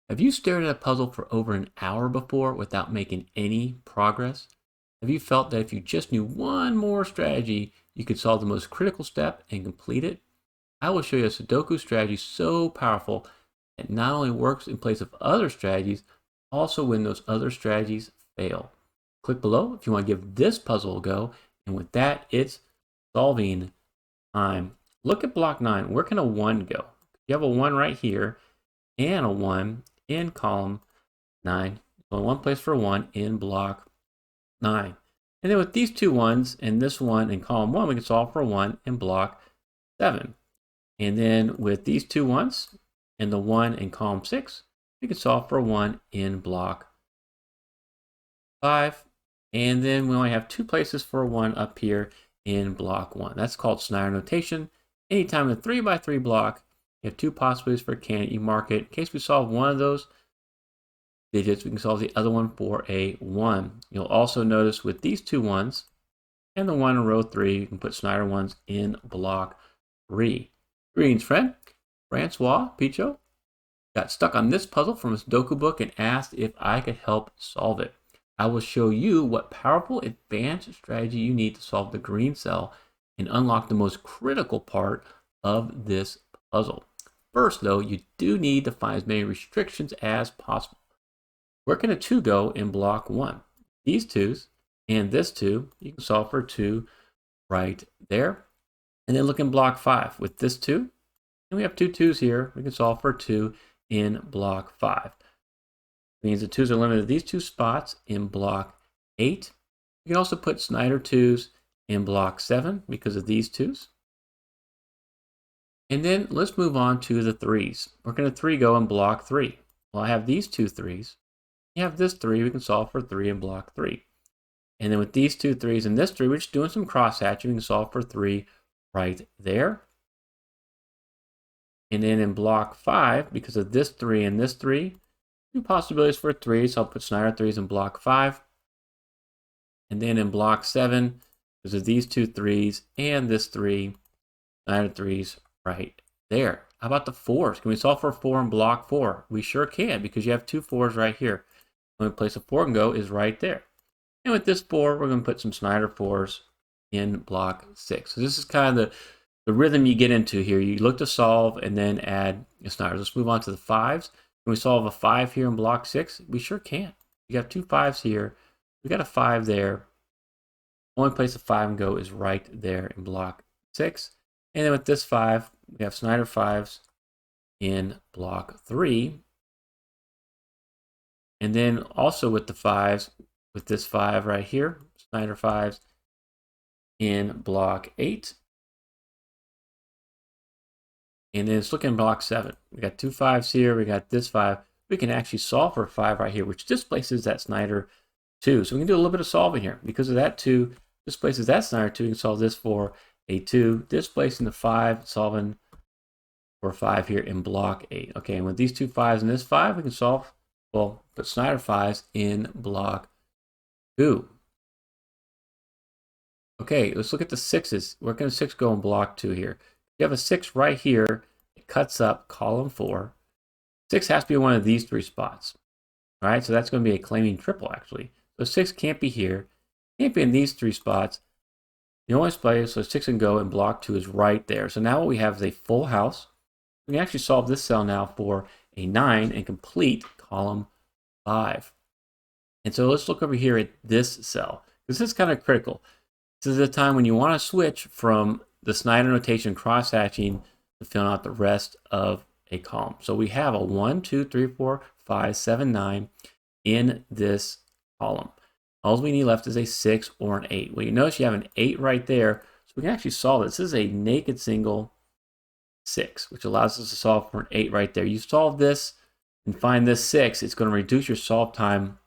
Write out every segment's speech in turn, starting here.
Have you stared at a puzzle for over an hour before without making any progress? Have you felt that if you just knew one more strategy, you could solve the most critical step and complete it? I will show you a Sudoku strategy so powerful that not only works in place of other strategies, also when those other strategies fail. Click below if you want to give this puzzle a go. And with that, it's solving time. Look at block 9. Where can a 1 go? You have a 1 right here and a 1 in column 9. Only one place for 1 in block 9. And then with these two 1s and this 1 in column 1, we can solve for 1 in block 7. And then with these two 1s and the 1 in column 6, we can solve for 1 in block 5. And then we only have two places for 1 up here in block 1. That's called Snyder notation. Anytime in a 3x3 block, you have two possibilities for a candidate. You mark it. In case we solve one of those digits, we can solve the other one for a 1. You'll also notice with these two 1s and the 1 in row 3, you can put Snyder 1s in block 3. Greetings, friend. Francoise Pichot got stuck on this puzzle from a Sudoku book and asked if I could help solve it. I will show you what powerful advanced strategy you need to solve the green cell and unlock the most critical part of this puzzle. First, though, you do need to find as many restrictions as possible. Where can a 2 go in block 1? These 2s and this 2, you can solve for 2 right there. And then look in block 5 with this 2. And we have two 2s here. We can solve for 2 in block 5. It means the 2s are limited to these two spots in block 8. You can also put Snyder 2s in block 7 because of these 2s. And then let's move on to the 3s. Where can a 3 go in block 3? Well, I have these two 3s. You have this 3, we can solve for 3 in block 3. And then with these two 3s and this 3, we're just doing some cross-hatching. We can solve for 3 right there. And then in block 5, because of this 3 and this 3, two possibilities for 3, so I'll put Snyder 3s in block 5. And then in block 7, because of these two 3s and this 3, Snyder 3s right there. How about the 4s? Can we solve for 4 in block 4? We sure can, because you have two 4s right here. The only place a 4 can go is right there. And with this 4, we're going to put some Snyder 4s in block 6. So this is kind of the rhythm you get into here. You look to solve and then add a Snyder. Let's move on to the 5s. Can we solve a 5 here in block 6? We sure can. You got two 5s here. We got a 5 there. Only place a 5 can go is right there in block 6. And then with this 5, we have Snyder 5s in block 3. And then also with the 5s, with this 5 right here, Snyder 5s in block 8. And then let's look in block 7. We got two 5s here. We got this 5. We can actually solve for a 5 right here, which displaces that Snyder 2. So we can do a little bit of solving here. Because of that 2 displaces that Snyder 2, we can solve this for a 2, displacing the 5, solving for 5 here in block 8. Okay, and with these two 5s and this 5, we can solve, well, put Snyder 5s in block 2. Okay, let's look at the 6s. Where can a 6 go in block 2 here? You have a 6 right here. It cuts up column 4. 6 has to be one of these 3 spots. All right, so that's going to be a claiming triple, actually. So 6 can't be here. Can't be in these 3 spots. The only place so 6 can go in block 2 is right there. So now what we have is a full house. We can actually solve this cell now for a 9 and complete column 5. And so let's look over here at this cell. This is kind of critical. This is the time when you want to switch from the Snyder notation cross-hatching to fill out the rest of a column. So we have a 1, 2, 3, 4, 5, 7, 9 in this column. All we need left is a 6 or an 8. Well, you notice you have an 8 right there, so we can actually solve it. This is a naked single 6, which allows us to solve for an 8 right there. You solve this and find this 6, it's going to reduce your solve time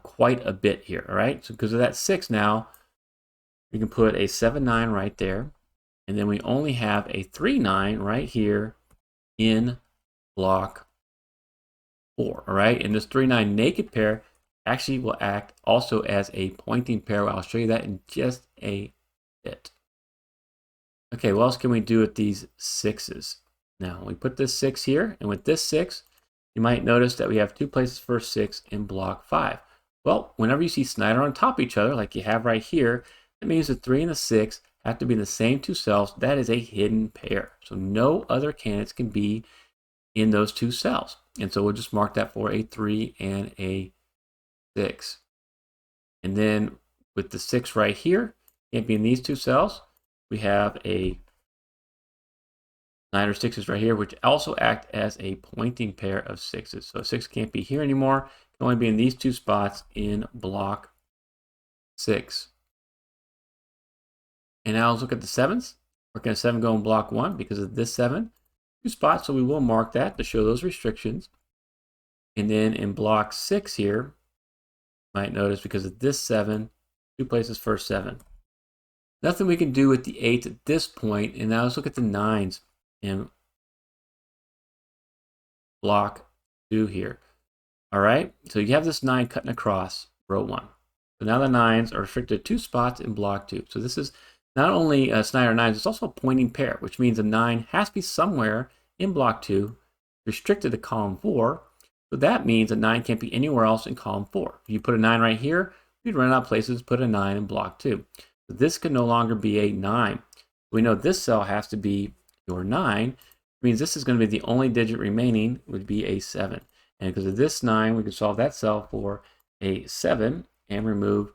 quite a bit here, all right? So because of that 6 now, we can put a 7, 9 right there, and then we only have a 3, 9 right here in block 4, all right? And this 3, 9 naked pair actually will act also as a pointing pair. I'll show you that in just a bit. Okay, what else can we do with these 6s? Now, we put this 6 here, and with this 6, you might notice that we have 2 places for 6 in block 5. Well, whenever you see Snyder on top of each other, like you have right here, that means the 3 and the 6 have to be in the same 2 cells. That is a hidden pair. So no other candidates can be in those 2 cells. And so we'll just mark that for a 3 and a 6. And then with the 6 right here, can't be in these 2 cells. We have a Snyder 6s right here, which also act as a pointing pair of 6s. So 6 can't be here anymore. It can only be in these 2 spots in block 6. And now let's look at the 7s. We're going to 7 go in block 1 because of this 7. 2 spots, so we will mark that to show those restrictions. And then in block 6 here, you might notice because of this 7, 2 places for 7. Nothing we can do with the 8 at this point. And now let's look at the 9s in block 2 here. All right, so you have this 9 cutting across row 1. So now the 9s are restricted to 2 spots in block 2. So this is not only Snyder 9s, it's also a pointing pair, which means a 9 has to be somewhere in block 2, restricted to column 4. So that means a 9 can't be anywhere else in column 4. If you put a 9 right here, we'd run out of places to put a 9 in block 2. So this can no longer be a 9. We know this cell has to be your 9. It means this is going to be the only digit remaining would be a 7. And because of this 9, we can solve that cell for a 7 and remove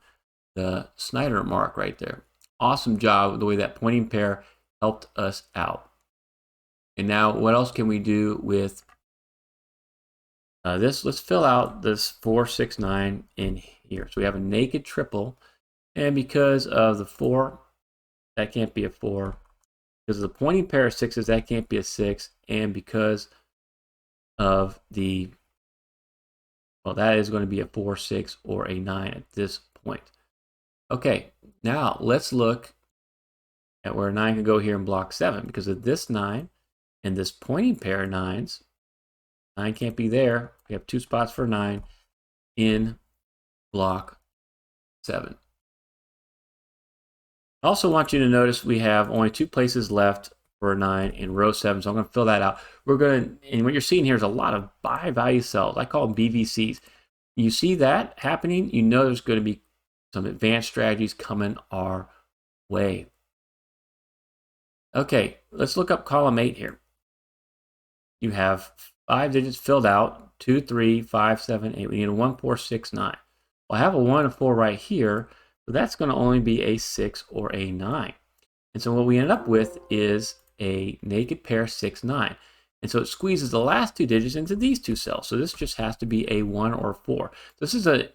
the Snyder mark right there. Awesome job with the way that pointing pair helped us out. And now what else can we do with this? Let's fill out this 4, 6, 9 in here. So we have a naked triple. And because of the 4, that can't be a 4. Because of the pointing pair of 6s, that can't be a 6. And because of the, well, that is going to be a 4, 6, or a 9 at this point. Okay, now let's look at where 9 can go here in block 7. Because of this 9 and this pointing pair of 9s, 9 can't be there. We have 2 spots for 9 in block 7. I also want you to notice we have only 2 places left for 9 in row 7, so I'm going to fill that out. We're going to, and what you're seeing here is a lot of buy value cells. I call them BVCs. You see that happening, you know there's going to be some advanced strategies coming our way. Okay, let's look up column 8 here. You have 5 digits filled out, 2, 3, 5, 7, 8. We need a 1, 4, 6, 9. Well, I have a 1 and 4 right here. So that's going to only be a 6 or a 9. And so what we end up with is a naked pair 6, 9. And so it squeezes the last 2 digits into these 2 cells. So this just has to be a 1 or 4. This is a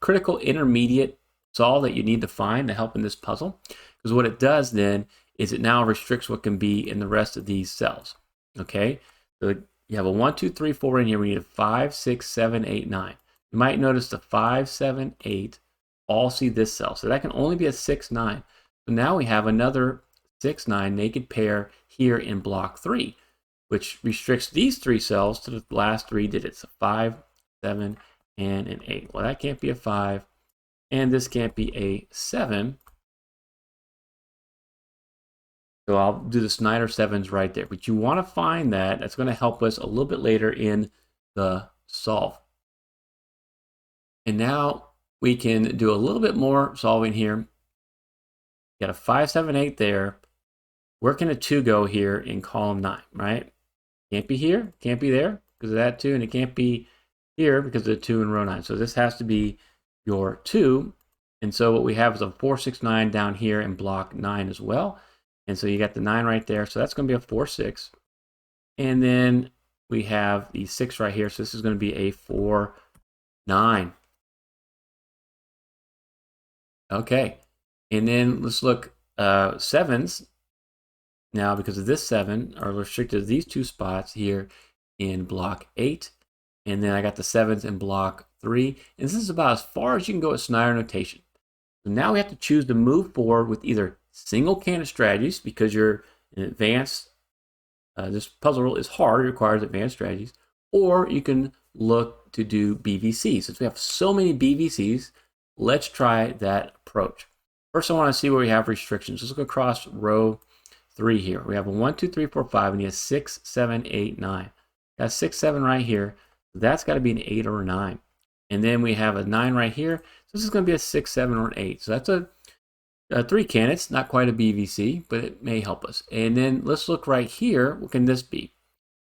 critical intermediate solve that you need to find to help in this puzzle. Because what it does then is it now restricts what can be in the rest of these cells. Okay? So you have a 1, 2, 3, 4 in here. We need a 5, 6, 7, 8, 9. You might notice the 5, 7, 8 all see this cell. So that can only be a 6, 9. So now we have another 6, 9 naked pair here in block 3, which restricts these 3 cells to the last 3 digits, a 5, 7, and an 8. Well, that can't be a 5, and this can't be a 7. So I'll do the Snyder 7s right there. But you want to find that. That's going to help us a little bit later in the solve. And now we can do a little bit more solving here. Got a 5, 7, 8 there. Where can a 2 go here in column 9, right? Can't be here, can't be there because of that 2, and it can't be here because of the 2 in row 9. So this has to be your 2. And so what we have is a 4, 6, 9 down here in block 9 as well. And so you got the 9 right there. So that's going to be a 4, 6. And then we have the 6 right here. So this is going to be a 4, 9. Okay, and then let's look 7s now because of this 7 are restricted to these 2 spots here in block 8. And then I got the 7s in block 3. And this is about as far as you can go with Snyder notation. So now we have to choose to move forward with either single candidate strategies because you're an advanced, this puzzle is hard, it requires advanced strategies, or you can look to do BVCs. Since we have so many BVCs, let's try that approach. First, I want to see where we have restrictions. Let's look across row 3 here. We have a 1, 2, 3, 4, 5, and you have 6, 7, 8, 9. Got 6, 7 right here. That's got to be an 8 or a 9. And then we have a 9 right here. So this is going to be a 6, 7, or an 8. So that's a 3 candidates, not quite a BVC, but it may help us. And then let's look right here. What can this be?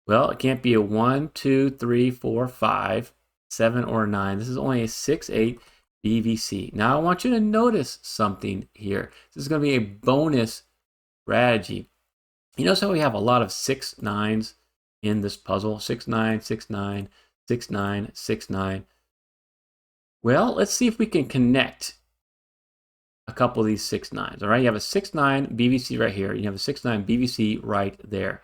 Well, it can't be a 1, 2, 3, 4, 5, 7, or a 9. This is only a 6, 8 BVC. Now I want you to notice something here. This is going to be a bonus strategy. You notice how we have a lot of 6 9s in this puzzle? 6, 9, 6, 9, 6, 9, 6, 9. Well, let's see if we can connect a couple of these 6 9s. All right, you have a 6, 9 BVC right here. You have a 6, 9 BVC right there.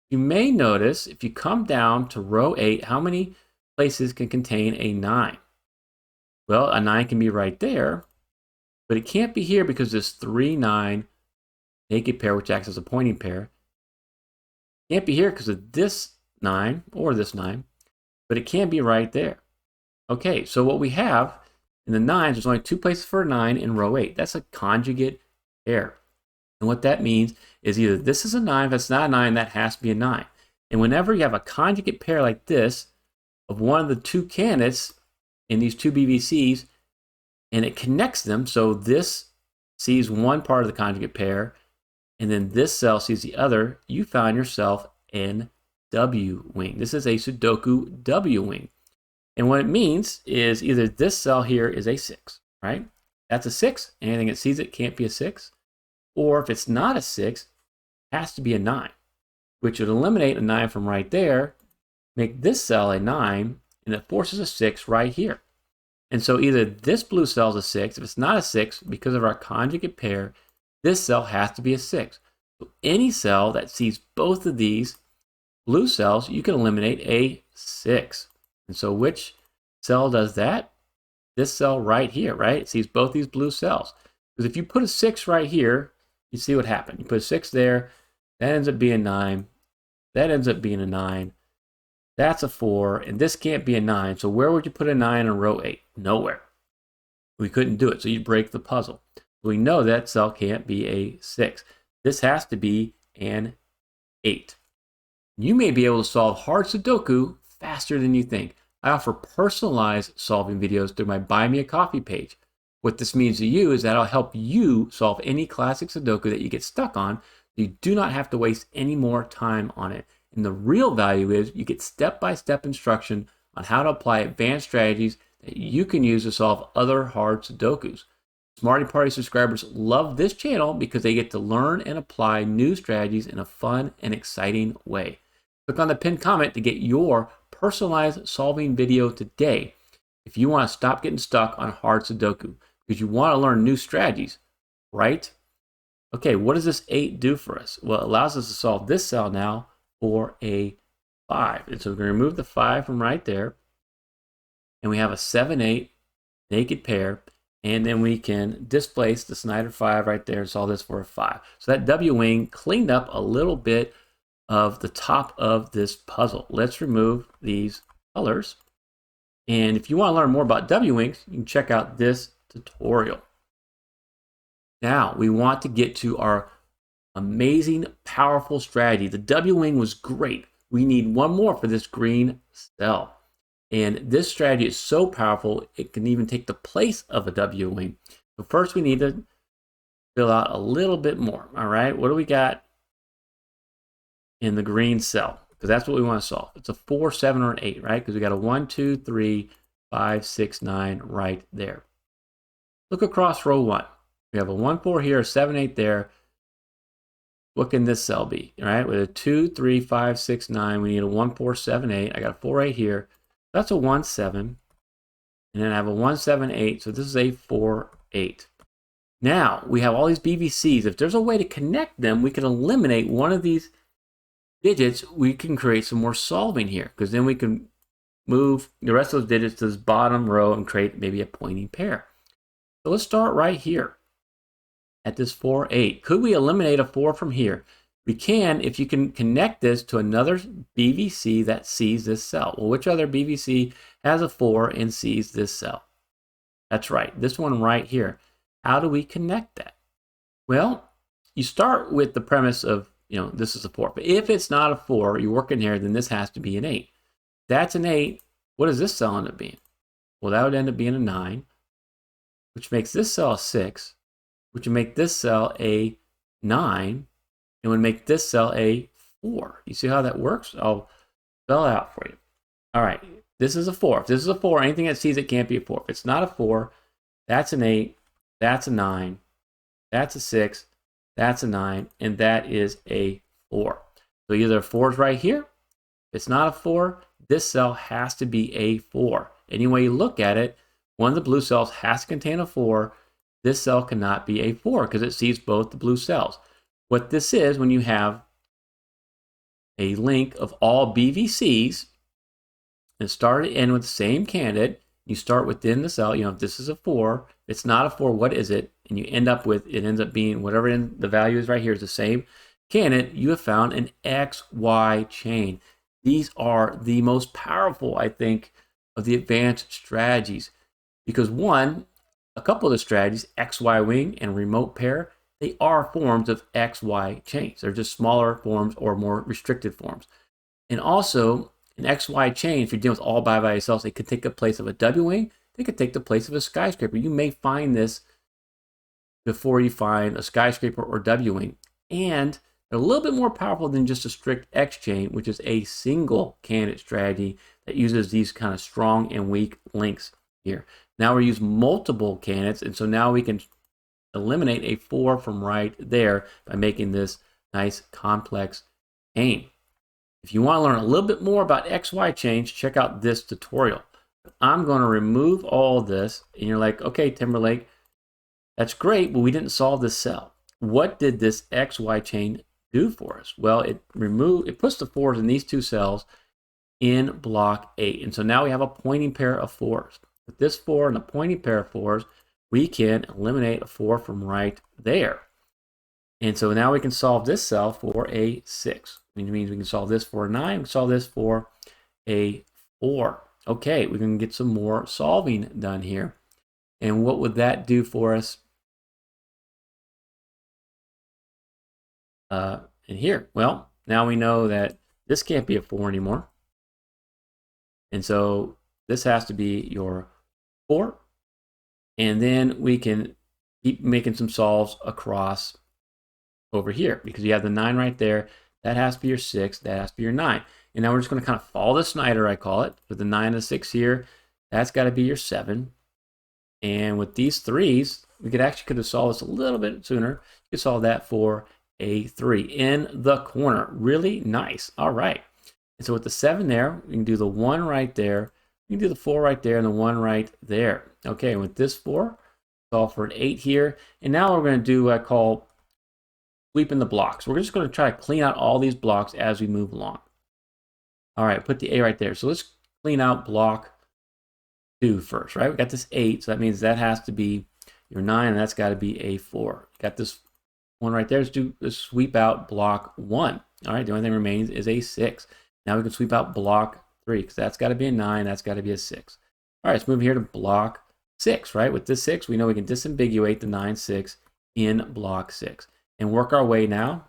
You may notice if you come down to row 8, how many places can contain a 9? Well, a 9 can be right there, but it can't be here because this 3, 9 naked pair, which acts as a pointing pair, can't be here because of this 9 or this 9, but it can be right there. Okay, so what we have in the 9s, there's only 2 places for a 9 in row 8. That's a conjugate pair. And what that means is either this is a 9, if it's not a 9, that has to be a 9. And whenever you have a conjugate pair like this of one of the 2 candidates in these 2 BVCs, and it connects them, so this sees one part of the conjugate pair, and then this cell sees the other, you found yourself in W wing. This is a Sudoku W wing. And what it means is either this cell here is a 6, right? That's a 6. Anything that sees it can't be a 6. Or if it's not a 6, it has to be a 9, which would eliminate a 9 from right there, make this cell a 9, and it forces a 6 right here. And so either this blue cell is a 6. If it's not a 6, because of our conjugate pair, this cell has to be a 6. So any cell that sees both of these blue cells, you can eliminate a 6. And so which cell does that? This cell right here, right? It sees both these blue cells. Because if you put a 6 right here, you see what happened. You put a 6 there, that ends up being 9. That ends up being a 9. That's a 4, and this can't be a 9. So where would you put a 9 in row 8? Nowhere. We couldn't do it, so you'd break the puzzle. We know that cell can't be a 6. This has to be an 8. You may be able to solve hard Sudoku faster than you think. I offer personalized solving videos through my Buy Me a Coffee page. What this means to you is that I'll help you solve any classic Sudoku that you get stuck on. You do not have to waste any more time on it. And the real value is you get step-by-step instruction on how to apply advanced strategies that you can use to solve other hard Sudokus. Smarty Party subscribers love this channel because they get to learn and apply new strategies in a fun and exciting way. Click on the pinned comment to get your personalized solving video today if you want to stop getting stuck on hard Sudoku, because you want to learn new strategies, right? Okay, what does this 8 do for us? Well, it allows us to solve this cell now for a 5. And so we're going to remove the 5 from right there. And we have a 7, 8 naked pair. And then we can displace the Snyder 5 right there and solve this for a 5. So that W wing cleaned up a little bit of the top of this puzzle. Let's remove these colors. And if you want to learn more about W wings, you can check out this tutorial. Now we want to get to our amazing, powerful strategy. The W wing was great. We need one more for this green cell. And this strategy is so powerful, it can even take the place of a W wing. So first we need to fill out a little bit more. All right, what do we got in the green cell? Because that's what we want to solve. It's a 4, 7, or an 8, right? Because we got a 1, 2, 3, 5, 6, 9 right there. Look across row 1. We have a 1, 4 here, a 7, 8 there. What can this cell be? All right, with a 2, 3, 5, 6, 9, we need a 1, 4, 7, 8. I got a 4, 8 here. That's a 1, 7. And then I have a 1, 7, 8. So this is a 4, 8. Now we have all these BVCs. If there's a way to connect them, we can eliminate one of these digits. We can create some more solving here, because then we can move the rest of those digits to this bottom row and create maybe a pointing pair. So let's start right here at this 4, 8. Could we eliminate a 4 from here? We can if you can connect this to another BVC that sees this cell. Well, which other BVC has a 4 and sees this cell? That's right, this one right here. How do we connect that? Well, you start with the premise of, this is a 4. But if it's not a 4, you work in here, then this has to be an 8. That's an 8. what does this cell end up being? Well, that would end up being a 9, which makes this cell a 6, which would make this cell a 9, and would make this cell a 4. You see how that works? I'll spell it out for you. All right, this is a 4. If this is a 4, anything that sees it can't be a 4. If it's not a 4, that's an 8, that's a 9, that's a 6, that's a 9, and that is a 4. So either a 4 is right here. If it's not a 4, this cell has to be a 4. Any way you look at it, one of the blue cells has to contain a 4. This cell cannot be a 4 because it sees both the blue cells. What this is, when you have a link of all BVCs and start it in with the same candidate, you start within the cell. If this is a 4, it's not a 4, what is it? And you end up with, it ends up being whatever the value is right here is the same candidate. You have found an XY chain. These are the most powerful, I think, of the advanced strategies, because one, a couple of the strategies, XY wing and remote pair, they are forms of XY chains. They're just smaller forms or more restricted forms. And also, an XY chain, if you're dealing with all bi-value cells, they could take the place of a W wing. They could take the place of a skyscraper. You may find this before you find a skyscraper or W wing. And they're a little bit more powerful than just a strict X chain, which is a single candidate strategy that uses these kind of strong and weak links here. Now we use multiple candidates, and so now we can eliminate a 4 from right there by making this nice complex chain. If you want to learn a little bit more about XY chains, check out this tutorial. I'm going to remove all this, and you're like, okay, Timberlake, that's great, but we didn't solve this cell. What did this XY chain do for us? Well, it puts the 4s in these two cells in block 8. And so now we have a pointing pair of 4s. With this 4 and a pointing pair of 4s, we can eliminate a 4 from right there. And so now we can solve this cell for a 6. Which means we can solve this for a 9, we can solve this for a 4. Okay, we can get some more solving done here. And what would that do for us in here? Well, now we know that this can't be a 4 anymore. And so this has to be your 4. And then we can keep making some solves across over here because you have the 9 right there. That has to be your 6. That has to be your 9. And now we're just going to kind of follow the Snyder, I call it, with the 9 and the 6 here. That's got to be your 7. And with these 3s, we could have solved this a little bit sooner. You could solve that for a 3 in the corner. Really nice. All right. And so with the 7 there, we can do the 1 right there. We can do the 4 right there and the 1 right there. Okay, and with this 4, solve for an 8 here. And now we're going to do what I call sweeping the blocks. We're just going to try to clean out all these blocks as we move along. All right, put the A right there. So let's clean out block 2 first, right? We got this 8, so that means that has to be your 9, and that's got to be a 4. Got this 1 right there. Let's sweep out block 1. All right, the only thing remains is a 6. Now we can sweep out block 3 because that's got to be a 9, that's got to be a 6. All right, let's move here to block 6, right? With this 6, we know we can disambiguate the 9, 6 in block 6 and work our way now.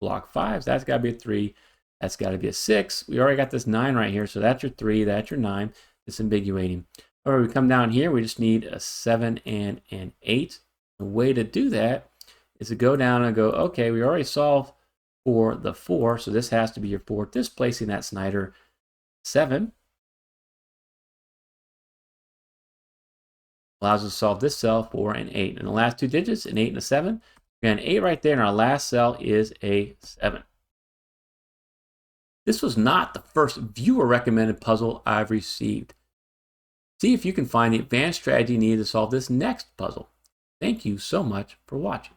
Block 5, so that's got to be a 3, that's got to be a 6. We already got this 9 right here, so that's your 3, that's your 9, disambiguating. All right, we come down here, we just need a 7 and an 8. The way to do that is to go down and go, okay, we already solved for the 4, so this has to be your 4, displacing that Snyder 7. Allows us to solve this cell for an 8. And the last 2 digits, an 8 and a 7. We got an 8 right there, and our last cell is a 7. This was not the first viewer-recommended puzzle I've received. See if you can find the advanced strategy needed to solve this next puzzle. Thank you so much for watching.